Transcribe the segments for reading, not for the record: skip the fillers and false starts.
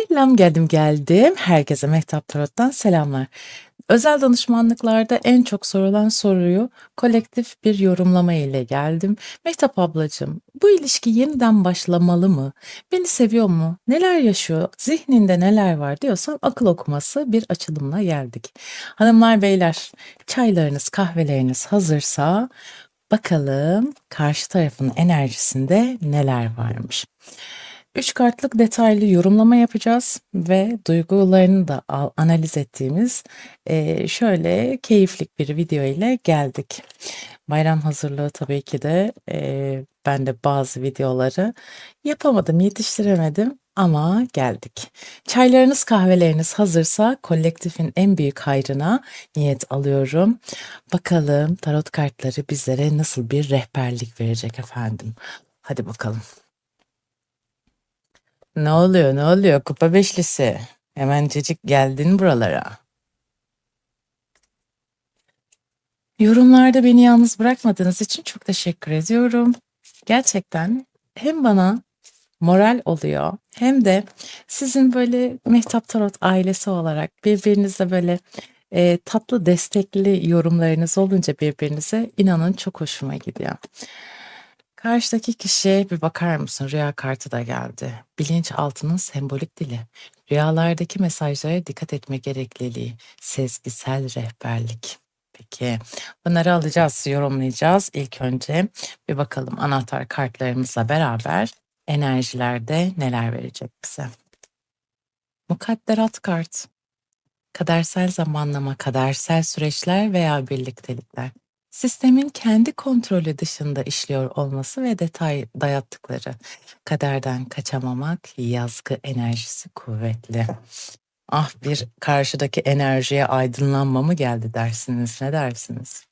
Selam, geldim. Herkese Mehtap Tarot'tan selamlar. Özel danışmanlıklarda en çok sorulan soruyu kolektif bir yorumlama ile geldim. Mehtap ablacığım, bu ilişki yeniden başlamalı mı? Beni seviyor mu? Neler yaşıyor? Zihninde neler var diyorsan akıl okuması bir açılımla geldik. Hanımlar, beyler, çaylarınız, kahveleriniz hazırsa bakalım karşı tarafın enerjisinde neler varmış. 3 kartlık detaylı yorumlama yapacağız ve duygularını da analiz ettiğimiz şöyle keyiflik bir video ile geldik. Bayram hazırlığı tabii ki de ben de bazı videoları yapamadım, yetiştiremedim ama geldik. Çaylarınız, kahveleriniz hazırsa kolektifin en büyük hayrına niyet alıyorum. Bakalım tarot kartları bizlere nasıl bir rehberlik verecek efendim. Hadi bakalım. Ne oluyor, ne oluyor? Kupa beşlisi. Hemencecik geldin buralara. Yorumlarda beni yalnız bırakmadığınız için çok teşekkür ediyorum. Gerçekten hem bana moral oluyor hem de sizin böyle Mehtap Tarot ailesi olarak birbirinizle böyle tatlı destekli yorumlarınız olunca birbirinize inanın çok hoşuma gidiyor. Karşıdaki kişiye bir bakar mısın? Rüya kartı da geldi. Bilinçaltının sembolik dili. Rüyalardaki mesajlara dikkat etme gerekliliği. Sezgisel rehberlik. Peki bunları alacağız, yorumlayacağız. İlk önce bir bakalım anahtar kartlarımızla beraber enerjilerde neler verecek bize. Mukadderat kart. Kadersel zamanlama, kadersel süreçler veya birliktelikler. Sistemin kendi kontrolü dışında işliyor olması ve detay dayattıkları. Kaderden kaçamamak, yazgı enerjisi kuvvetli. Ah, bir karşıdaki enerjiye aydınlanma mı geldi dersiniz, ne dersiniz?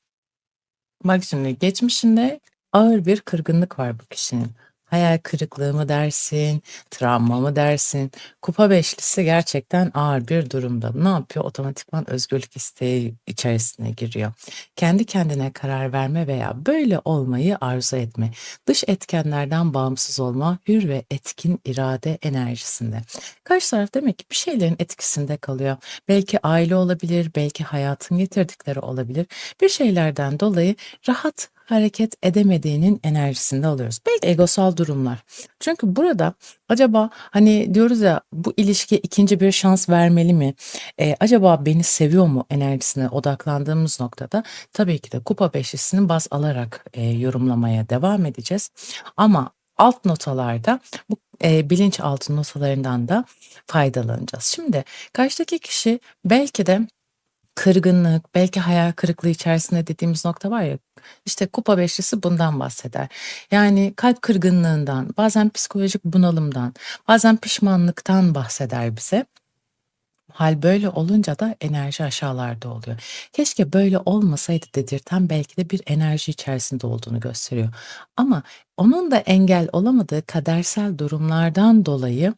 Bak şimdi geçmişinde ağır bir kırgınlık var bu kişinin. Hayal kırıklığı mı dersin, travma mı dersin? Kupa beşlisi gerçekten ağır bir durumda. Ne yapıyor? Otomatikman özgürlük isteği içerisine giriyor. Kendi kendine karar verme veya böyle olmayı arzu etme. Dış etkenlerden bağımsız olma, hür ve etkin irade enerjisinde. Karşı taraf demek ki bir şeylerin etkisinde kalıyor. Belki aile olabilir, belki hayatın getirdikleri olabilir. Bir şeylerden dolayı rahat hareket edemediğinin enerjisinde alıyoruz. Belki egosal durumlar. Çünkü burada acaba hani diyoruz ya bu ilişkiye ikinci bir şans vermeli mi? Acaba beni seviyor mu enerjisine odaklandığımız noktada tabii ki de kupa beşlisini baz alarak yorumlamaya devam edeceğiz. Ama alt notalarda bu bilinçaltı notalarından da faydalanacağız. Şimdi karşıdaki kişi belki de kırgınlık, belki hayal kırıklığı içerisinde dediğimiz nokta var ya, işte kupa beşlisi bundan bahseder. Yani kalp kırgınlığından, bazen psikolojik bunalımdan, bazen pişmanlıktan bahseder bize. Hal böyle olunca da enerji aşağılarda oluyor. Keşke böyle olmasaydı dedirten belki de bir enerji içerisinde olduğunu gösteriyor. Ama onun da engel olamadığı kadersel durumlardan dolayı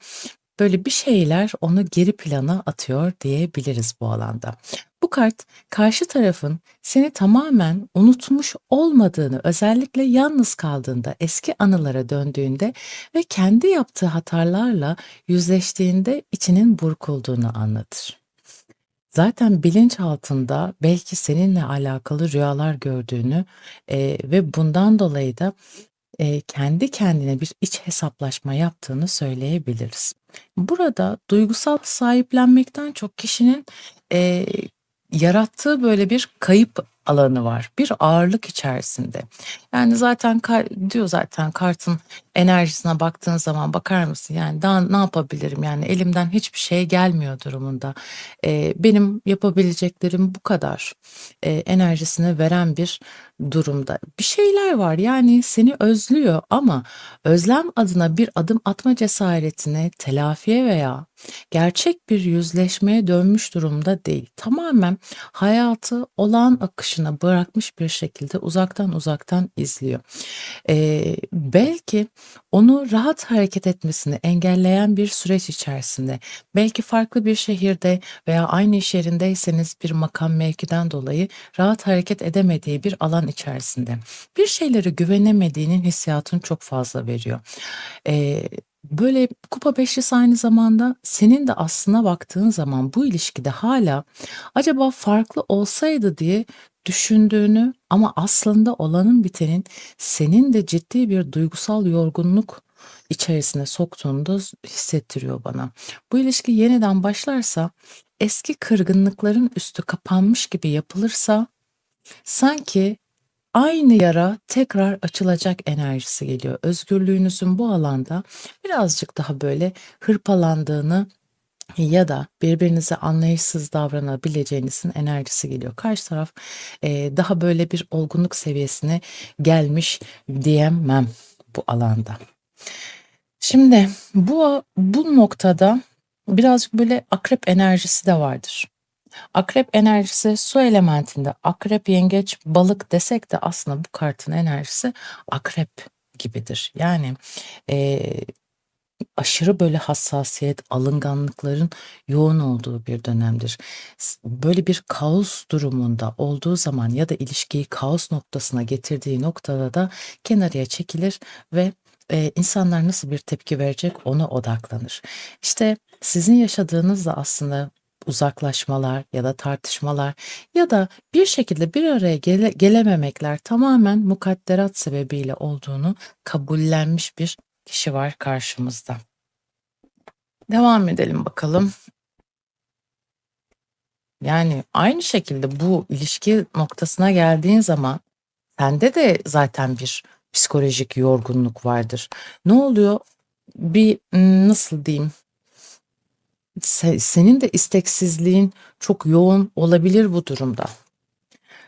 böyle bir şeyler onu geri plana atıyor diyebiliriz bu alanda. Bu kart karşı tarafın seni tamamen unutmuş olmadığını, özellikle yalnız kaldığında, eski anılara döndüğünde ve kendi yaptığı hatalarla yüzleştiğinde içinin burkulduğunu anlatır. Zaten bilinçaltında belki seninle alakalı rüyalar gördüğünü ve bundan dolayı da kendi kendine bir iç hesaplaşma yaptığını söyleyebiliriz. Burada duygusal sahiplenmekten çok kişinin eee, yarattığı böyle bir kayıp alanı var. Bir ağırlık içerisinde. Yani zaten diyor zaten kartın enerjisine baktığın zaman bakar mısın? Yani daha ne yapabilirim? Yani elimden hiçbir şey gelmiyor durumunda. Benim yapabileceklerim bu kadar. Enerjisini veren bir durumda. Bir şeyler var yani seni özlüyor ama özlem adına bir adım atma cesaretine, telafiye veya gerçek bir yüzleşmeye dönmüş durumda değil. Tamamen hayatı olağan akışına bırakmış bir şekilde uzaktan izliyor. Belki onu rahat hareket etmesini engelleyen bir süreç içerisinde, belki farklı bir şehirde veya aynı iş yerindeyseniz bir makam mevkiden dolayı rahat hareket edemediği bir alan içerisinde. Bir şeylere güvenemediğinin hissiyatını çok fazla veriyor. Eee, Böyle kupa beşlisi aynı zamanda senin de aslına baktığın zaman bu ilişkide hala acaba farklı olsaydı diye düşündüğünü ama aslında olanın bitenin senin de ciddi bir duygusal yorgunluk içerisine soktuğunu da hissettiriyor bana. Bu ilişki yeniden başlarsa eski kırgınlıkların üstü kapanmış gibi yapılırsa sanki aynı yara tekrar açılacak enerjisi geliyor. Özgürlüğünüzün bu alanda birazcık daha böyle hırpalandığını ya da birbirinize anlayışsız davranabileceğinizin enerjisi geliyor. Karşı taraf daha böyle bir olgunluk seviyesine gelmiş diyemem bu alanda. Şimdi bu noktada birazcık böyle akrep enerjisi de vardır. Akrep enerjisi su elementinde akrep, yengeç, balık desek de aslında bu kartın enerjisi akrep gibidir. Yani eee, aşırı böyle hassasiyet, alınganlıkların yoğun olduğu bir dönemdir. Böyle bir kaos durumunda olduğu zaman ya da ilişkiyi kaos noktasına getirdiği noktada da kenarıya çekilir ve insanlar nasıl bir tepki verecek ona odaklanır. İşte sizin yaşadığınız da aslında uzaklaşmalar ya da tartışmalar ya da bir şekilde bir araya gelememekler tamamen mukadderat sebebiyle olduğunu kabullenmiş bir kişi var karşımızda. Devam edelim bakalım. Yani aynı şekilde bu ilişki noktasına geldiğin zaman sende de zaten bir psikolojik yorgunluk vardır. Ne oluyor? Bir nasıl diyeyim? Senin de isteksizliğin çok yoğun olabilir bu durumda.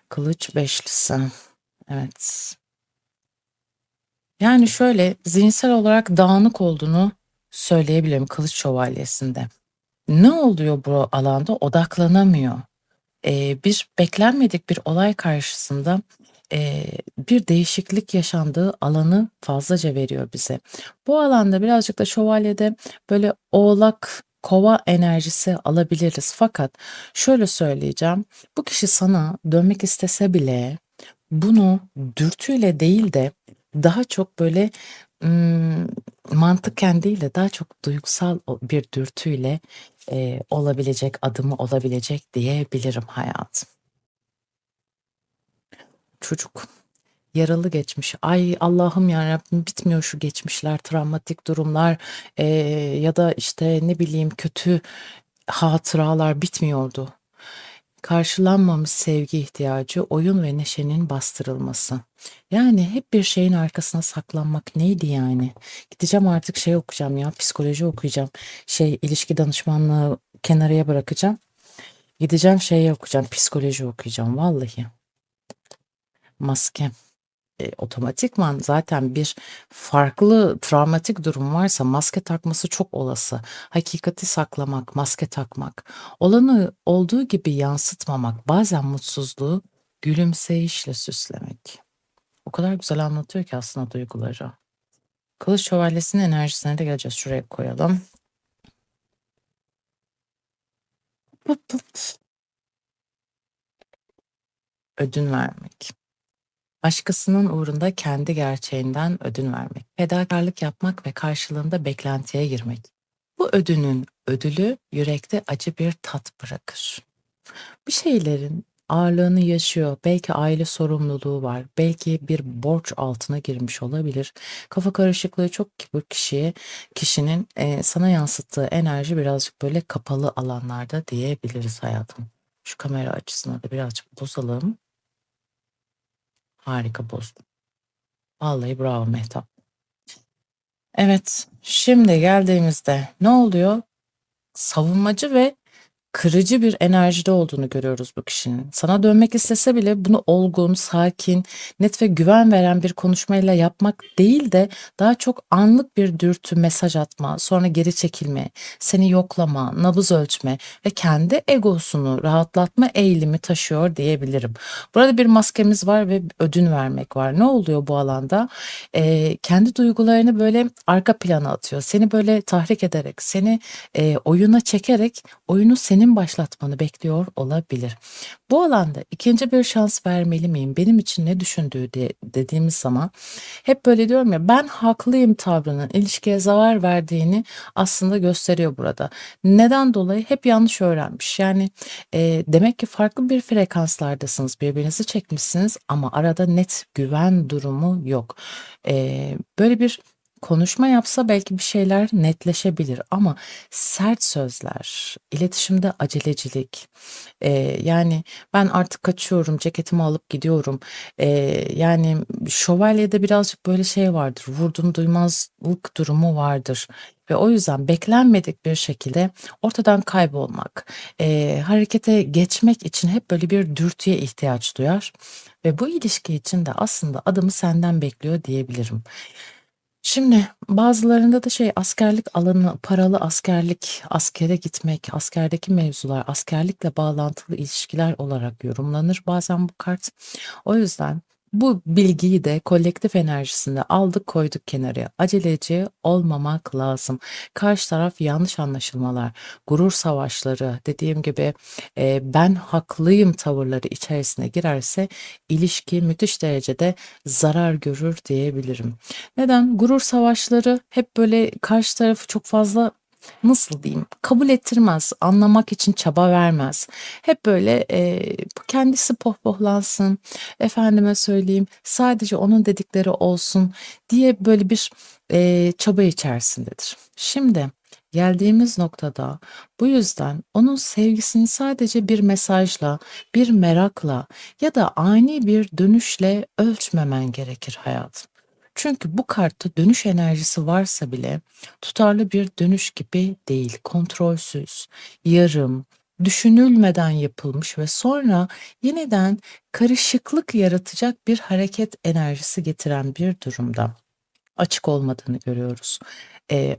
Kılıç beşlisi. Evet. Yani şöyle zihinsel olarak dağınık olduğunu söyleyebilirim Kılıç Şövalyesi'nde. Ne oluyor bu alanda? Odaklanamıyor. Bir beklenmedik bir olay karşısında, bir değişiklik yaşandığı alanı fazlaca veriyor bize. Bu alanda birazcık da şövalyede böyle Oğlak, Kova enerjisi alabiliriz. Fakat şöyle söyleyeceğim, bu kişi sana dönmek istese bile bunu dürtüyle değil de daha çok böyle, ımm, mantıken değil de daha çok duygusal bir dürtüyle, olabilecek, adımı olabilecek diyebilirim hayatım. Çocuk, yaralı geçmiş. Ay, Allah'ım yarabbim bitmiyor şu geçmişler, travmatik durumlar, ya da, işte, ne bileyim, kötü hatıralar bitmiyordu. Karşılanmamış sevgi ihtiyacı, oyun ve neşenin bastırılması. Yani hep bir şeyin arkasına saklanmak neydi yani? Gideceğim artık şey okuyacağım ya, psikoloji okuyacağım. İlişki danışmanlığı kenarıya bırakacağım. Gideceğim şeyi okuyacağım, psikoloji okuyacağım vallahi. Maske. Otomatikman zaten bir farklı travmatik durum varsa maske takması çok olası. Hakikati saklamak, maske takmak, olanı olduğu gibi yansıtmamak, bazen mutsuzluğu gülümseyişle süslemek. O kadar güzel anlatıyor ki aslında duyguları. Kılıç Şövalyesi'nin enerjisine de geleceğiz. Şuraya koyalım. Pıt pıt. Ödün vermek. Başkasının uğrunda kendi gerçeğinden ödün vermek, fedakarlık yapmak ve karşılığında beklentiye girmek. Bu ödünün ödülü yürekte acı bir tat bırakır. Bir şeylerin ağırlığını yaşıyor. Belki aile sorumluluğu var. Belki bir borç altına girmiş olabilir. Kafa karışıklığı çok ki bu kişinin sana yansıttığı enerji birazcık böyle kapalı alanlarda diyebiliriz hayatım. Şu kamera açısına da birazcık bozalım. Harika bozdum. Vallahi bravo Mehtap. Evet, şimdi geldiğimizde ne oluyor? Savunmacı ve kırıcı bir enerjide olduğunu görüyoruz bu kişinin. Sana dönmek istese bile bunu olgun, sakin, net ve güven veren bir konuşmayla yapmak değil de daha çok anlık bir dürtü, mesaj atma, sonra geri çekilme, seni yoklama, nabız ölçme ve kendi egosunu rahatlatma eğilimi taşıyor diyebilirim. Burada bir maskemiz var ve ödün vermek var. Ne oluyor bu alanda? Kendi duygularını böyle arka plana atıyor. Seni böyle tahrik ederek, seni oyuna çekerek oyunu senin senin başlatmanı bekliyor olabilir. Bu alanda ikinci bir şans vermeli miyim? Benim için ne düşündüğü diye dediğimiz zaman hep böyle diyorum ya, ben haklıyım tavrının ilişkiye zarar verdiğini aslında gösteriyor burada. Neden dolayı? Hep yanlış öğrenmiş. Yani demek ki farklı bir frekanslardasınız, birbirinizi çekmişsiniz ama arada net güven durumu yok. Böyle bir konuşma yapsa belki bir şeyler netleşebilir ama sert sözler, iletişimde acelecilik, yani ben artık kaçıyorum, ceketimi alıp gidiyorum. Yani şövalyede birazcık böyle şey vardır, vurdum duymazlık durumu vardır ve o yüzden beklenmedik bir şekilde ortadan kaybolmak, harekete geçmek için hep böyle bir dürtüye ihtiyaç duyar ve bu ilişki için de aslında adımı senden bekliyor diyebilirim. Şimdi bazılarında da şey, askerlik alanı, paralı askerlik, askere gitmek, askerdeki mevzular, askerlikle bağlantılı ilişkiler olarak yorumlanır bazen bu kart. O yüzden bu bilgiyi de kolektif enerjisinde aldık koyduk kenarıya. Aceleci olmamak lazım. Karşı taraf yanlış anlaşılmalar, gurur savaşları, dediğim gibi ben haklıyım tavırları içerisine girerse ilişki müthiş derecede zarar görür diyebilirim. Neden? Gurur savaşları hep böyle karşı tarafı çok fazla, nasıl diyeyim, kabul ettirmez, anlamak için çaba vermez. Hep böyle kendisi pohpohlansın, efendime söyleyeyim, sadece onun dedikleri olsun diye böyle bir çaba içerisindedir. Şimdi geldiğimiz noktada bu yüzden onun sevgisini sadece bir mesajla, bir merakla ya da ani bir dönüşle ölçmemen gerekir hayatım. Çünkü bu kartta dönüş enerjisi varsa bile tutarlı bir dönüş gibi değil, kontrolsüz, yarım, düşünülmeden yapılmış ve sonra yeniden karışıklık yaratacak bir hareket enerjisi getiren bir durumda açık olmadığını görüyoruz.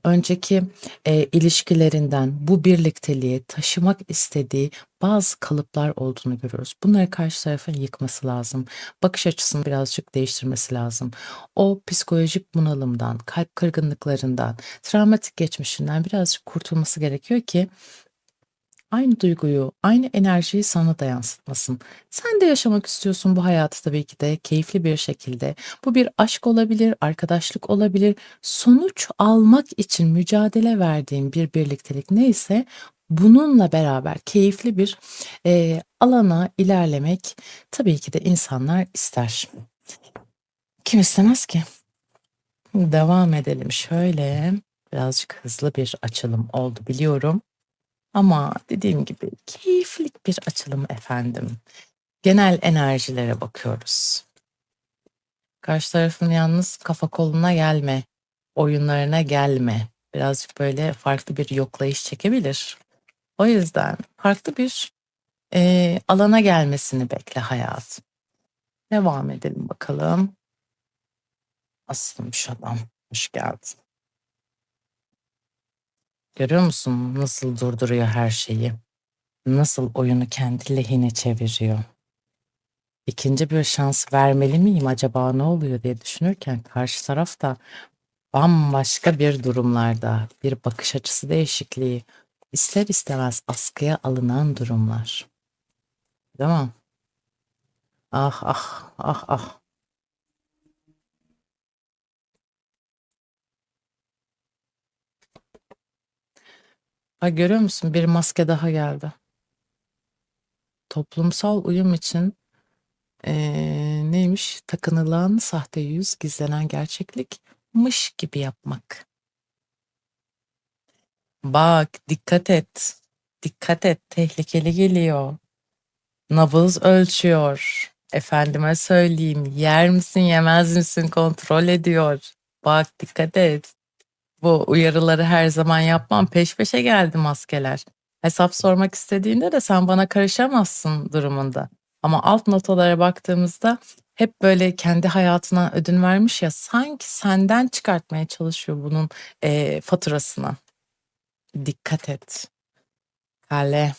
Önceki, ilişkilerinden bu birlikteliğe taşımak istediği bazı kalıplar olduğunu görüyoruz. Bunları karşı tarafın yıkması lazım. Bakış açısını birazcık değiştirmesi lazım. O psikolojik bunalımdan, kalp kırgınlıklarından, travmatik geçmişinden birazcık kurtulması gerekiyor ki aynı duyguyu, aynı enerjiyi sana da yansıtmasın. Sen de yaşamak istiyorsun bu hayatı tabii ki de keyifli bir şekilde. Bu bir aşk olabilir, arkadaşlık olabilir. Sonuç almak için mücadele verdiğin bir birliktelik neyse bununla beraber keyifli bir alana ilerlemek tabii ki de insanlar ister. Kim istemez ki? Devam edelim şöyle. Birazcık hızlı bir açılım oldu biliyorum. Ama dediğim gibi keyiflik bir açılım efendim. Genel enerjilere bakıyoruz. Karşı tarafın yalnız kafa koluna gelme, oyunlarına gelme. Birazcık böyle farklı bir yoklayış çekebilir. O yüzden farklı bir alana gelmesini bekle hayatım. Devam edelim bakalım. Asılmış adam. Hoş geldin. Görüyor musun nasıl durduruyor her şeyi? Nasıl oyunu kendi lehine çeviriyor? İkinci bir şans vermeli miyim acaba ne oluyor diye düşünürken karşı taraf da bambaşka bir durumlarda, bir bakış açısı değişikliği, ister istemez askıya alınan durumlar. Değil mi? Ah ah ah ah. Ay, görüyor musun? Bir maske daha geldi. Toplumsal uyum için neymiş? Takınılan sahte yüz, gizlenen gerçeklikmiş gibi yapmak. Bak, dikkat et. Dikkat et, tehlikeli geliyor. Nabız ölçüyor. Efendime söyleyeyim, yer misin yemez misin kontrol ediyor. Bak, dikkat et. Bu uyarıları her zaman yapmam. Peş peşe geldi maskeler. Hesap sormak istediğinde de sen bana karışamazsın durumunda. Ama alt notalara baktığımızda hep böyle kendi hayatına ödün vermiş ya, sanki senden çıkartmaya çalışıyor bunun faturasını. Dikkat et. Kale.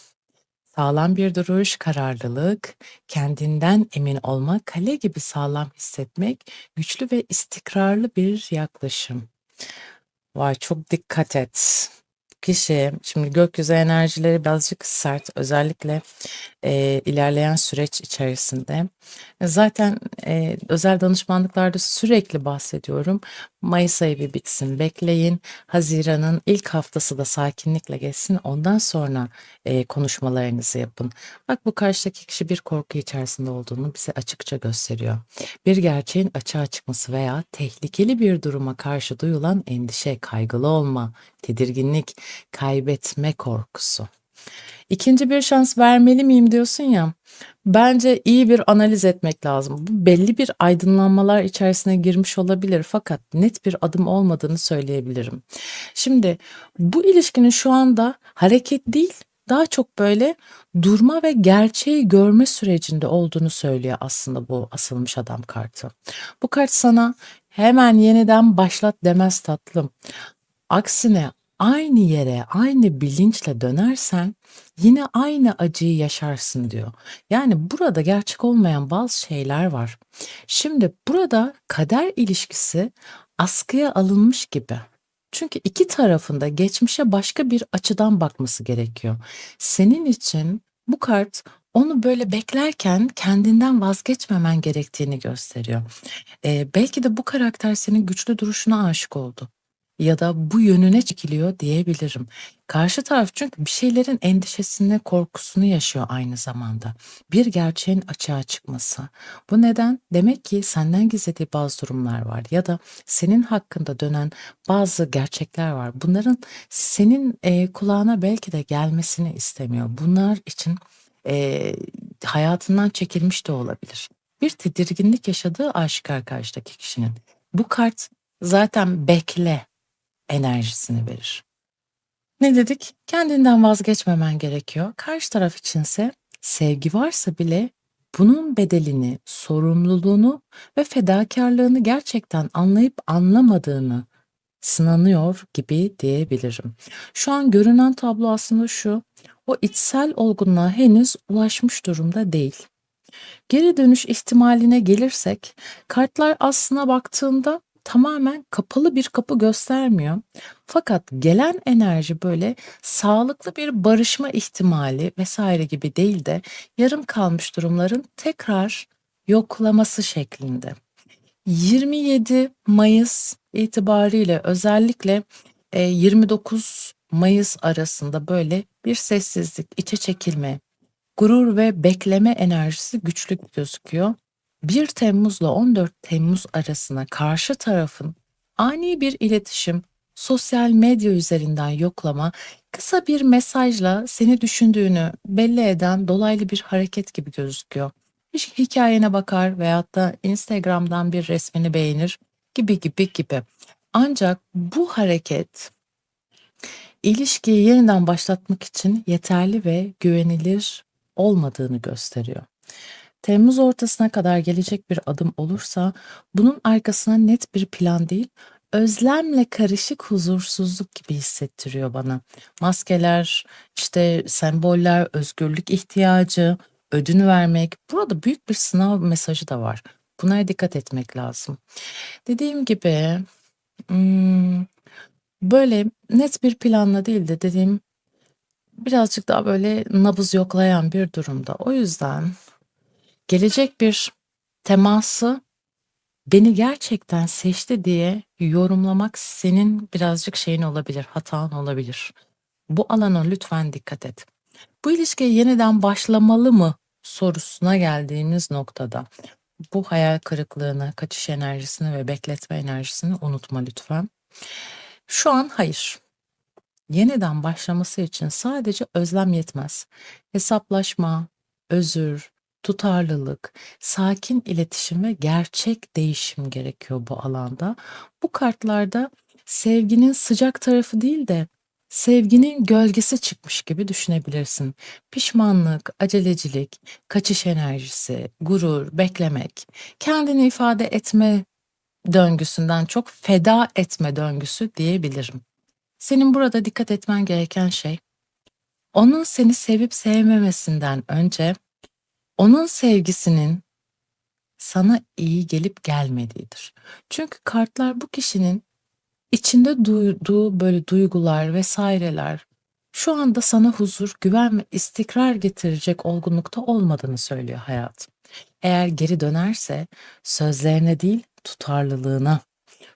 Sağlam bir duruş, kararlılık, kendinden emin olmak, kale gibi sağlam hissetmek, güçlü ve istikrarlı bir yaklaşım. Vay, çok dikkat et. kişi şimdi gökyüzü enerjileri birazcık sert, özellikle, ilerleyen süreç içerisinde. Zaten, özel danışmanlıklarda sürekli bahsediyorum. Mayıs ayı bir bitsin, bekleyin. Haziran'ın ilk haftası da sakinlikle geçsin. Ondan sonra, konuşmalarınızı yapın. Bak, bu karşıdaki kişi bir korku içerisinde olduğunu bize açıkça gösteriyor. Bir gerçeğin açığa çıkması veya tehlikeli bir duruma karşı duyulan endişe, kaygılı olma, tedirginlik, kaybetme korkusu. İkinci bir şans vermeli miyim diyorsun ya, bence iyi bir analiz etmek lazım. Bu belli bir aydınlanmalar içerisine girmiş olabilir fakat net bir adım olmadığını söyleyebilirim. Şimdi bu ilişkinin şu anda hareket değil, daha çok böyle durma ve gerçeği görme sürecinde olduğunu söylüyor aslında bu asılmış adam kartı. Bu kart sana hemen yeniden başlat demez tatlım. Aksine aynı yere, aynı bilinçle dönersen yine aynı acıyı yaşarsın diyor. Yani burada gerçek olmayan bazı şeyler var. Şimdi burada kader ilişkisi askıya alınmış gibi. Çünkü iki tarafın da geçmişe başka bir açıdan bakması gerekiyor. Senin için bu kart onu böyle beklerken kendinden vazgeçmemen gerektiğini gösteriyor. Belki de bu karakter senin güçlü duruşuna aşık oldu ya da bu yönüne çekiliyor diyebilirim. Karşı taraf çünkü bir şeylerin endişesini, korkusunu yaşıyor aynı zamanda. Bir gerçeğin açığa çıkması. Bu neden? Demek ki senden gizlediği bazı durumlar var ya da senin hakkında dönen bazı gerçekler var. Bunların senin, kulağına belki de gelmesini istemiyor. Bunlar için, eee, hayatından çekilmiş de olabilir. Bir tedirginlik yaşadığı aşikâr karşıdaki kişinin. Bu kart zaten bekle enerjisini verir. Ne dedik? Kendinden vazgeçmemen gerekiyor. Karşı taraf içinse sevgi varsa bile bunun bedelini, sorumluluğunu ve fedakarlığını gerçekten anlayıp anlamadığını sınanıyor gibi diyebilirim. Şu an görünen tablo aslında şu: o içsel olgunluğa henüz ulaşmış durumda değil. Geri dönüş ihtimaline gelirsek, kartlar aslına baktığında tamamen kapalı bir kapı göstermiyor. Fakat gelen enerji böyle sağlıklı bir barışma ihtimali vesaire gibi değil de yarım kalmış durumların tekrar yoklaması şeklinde. 27 Mayıs itibariyle özellikle 29 Mayıs arasında böyle bir sessizlik, içe çekilme, gurur ve bekleme enerjisi güçlü gözüküyor. 1 Temmuz'la 14 Temmuz arasına karşı tarafın ani bir iletişim, sosyal medya üzerinden yoklama, kısa bir mesajla seni düşündüğünü belli eden dolaylı bir hareket gibi gözüküyor. Hikayene bakar veyahut da Instagram'dan bir resmini beğenir gibi gibi gibi. Ancak bu hareket İlişkiyi yeniden başlatmak için yeterli ve güvenilir olmadığını gösteriyor. Temmuz ortasına kadar gelecek bir adım olursa bunun arkasına net bir plan değil, özlemle karışık huzursuzluk gibi hissettiriyor bana. Maskeler, işte semboller, özgürlük ihtiyacı, ödün vermek, burada büyük bir sınav mesajı da var. Bunlara dikkat etmek lazım. Dediğim gibi, böyle net bir planla değil de dediğim birazcık daha böyle nabız yoklayan bir durumda. O yüzden gelecek bir teması beni gerçekten seçti diye yorumlamak senin birazcık şeyin olabilir, hatan olabilir. Bu alana lütfen dikkat et. Bu ilişkiye yeniden başlamalı mı sorusuna geldiğimiz noktada bu hayal kırıklığını, kaçış enerjisini ve bekletme enerjisini unutma lütfen. Şu an hayır. Yeniden başlaması için sadece özlem yetmez. Hesaplaşma, özür, tutarlılık, sakin iletişim ve gerçek değişim gerekiyor bu alanda. Bu kartlarda sevginin sıcak tarafı değil de sevginin gölgesi çıkmış gibi düşünebilirsin. Pişmanlık, acelecilik, kaçış enerjisi, gurur, beklemek, kendini ifade etme döngüsünden çok feda etme döngüsü diyebilirim. Senin burada dikkat etmen gereken şey, onun seni sevip sevmemesinden önce onun sevgisinin sana iyi gelip gelmediğidir. Çünkü kartlar bu kişinin İçinde duyduğu böyle duygular vesaireler şu anda sana huzur, güven ve istikrar getirecek olgunlukta olmadığını söylüyor hayatım. Eğer geri dönerse sözlerine değil tutarlılığına,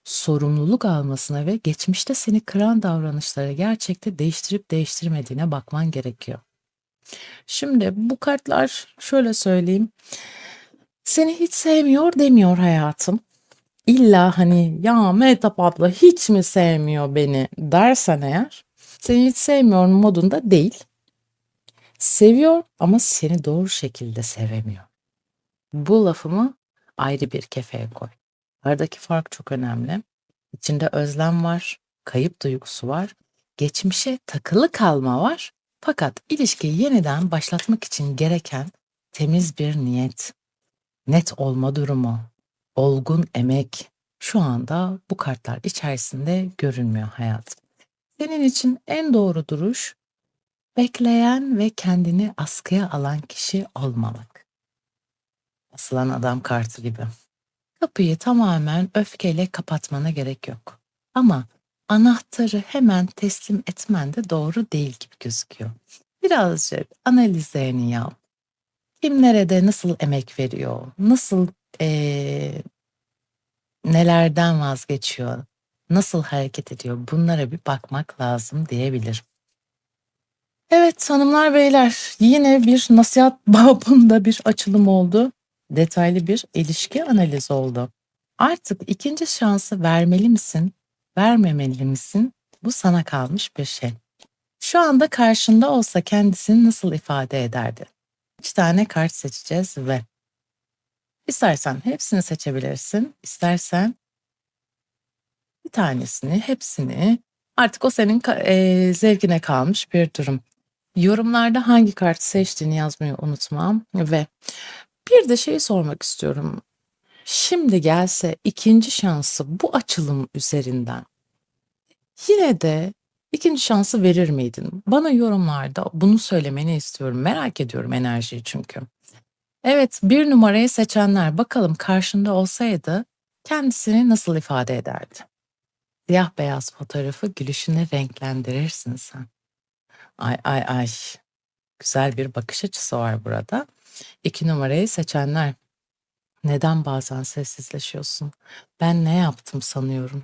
sorumluluk almasına ve geçmişte seni kıran davranışları gerçekte değiştirip değiştirmediğine bakman gerekiyor. Şimdi bu kartlar şöyle söyleyeyim, seni hiç sevmiyor demiyor hayatım. İlla hani ya Mehtap abla hiç mi sevmiyor beni dersen eğer seni hiç sevmiyor modunda değil. Seviyor ama seni doğru şekilde sevemiyor. Bu lafımı ayrı bir kefeye koy. Aradaki fark çok önemli. İçinde özlem var, kayıp duygusu var, geçmişe takılı kalma var. Fakat ilişkiyi yeniden başlatmak için gereken temiz bir niyet, net olma durumu, olgun emek şu anda bu kartlar içerisinde görünmüyor hayatım. Senin için en doğru duruş bekleyen ve kendini askıya alan kişi olmamak. Asılan adam kartı gibi. Kapıyı tamamen öfkeyle kapatmana gerek yok. Ama anahtarı hemen teslim etmen de doğru değil gibi gözüküyor. Birazcık analizlerini yap. Kim nerede nasıl emek veriyor, nasıl nelerden vazgeçiyor, nasıl hareket ediyor bunlara bir bakmak lazım diyebilirim. Evet hanımlar beyler yine bir nasihat babında bir açılım oldu. Detaylı bir ilişki analizi oldu. Artık ikinci şansı vermeli misin, vermemeli misin? Bu sana kalmış bir şey. Şu anda karşında olsa kendisini nasıl ifade ederdi? 3 tane kart seçeceğiz ve istersen hepsini seçebilirsin, istersen bir tanesini, hepsini. Artık o senin zevkine kalmış bir durum. Yorumlarda hangi kartı seçtiğini yazmayı unutmam ve bir de şeyi sormak istiyorum. Şimdi gelse ikinci şansı bu açılım üzerinden yine de ikinci şansı verir miydin? Bana yorumlarda bunu söylemeni istiyorum. Merak ediyorum enerjiyi çünkü. Evet, bir numarayı seçenler bakalım karşında olsaydı kendisini nasıl ifade ederdi? Siyah beyaz fotoğrafı gülüşüne renklendirirsin sen. Ay ay ay. Güzel bir bakış açısı var burada. 2 numarayı seçenler. Neden bazen sessizleşiyorsun? Ben ne yaptım sanıyorum?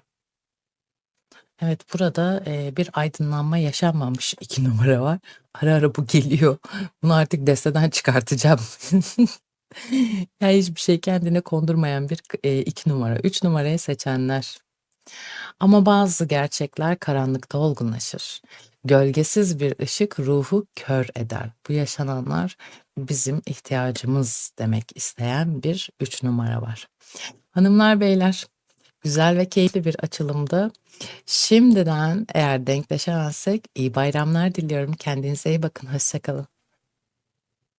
Evet, burada, bir aydınlanma yaşanmamış 2 numara var. Ara ara bu geliyor. Bunu artık desteden çıkartacağım. Ya, hiçbir şey kendine kondurmayan bir 2 numara. 3 numarayı seçenler. Ama bazı gerçekler karanlıkta olgunlaşır. Gölgesiz bir ışık ruhu kör eder. Bu yaşananlar bizim ihtiyacımız demek isteyen bir 3 numara var. Hanımlar beyler, güzel ve keyifli bir açılımdı. Şimdiden eğer denkleşemezsek iyi bayramlar diliyorum. Kendinize iyi bakın. Hoşça kalın.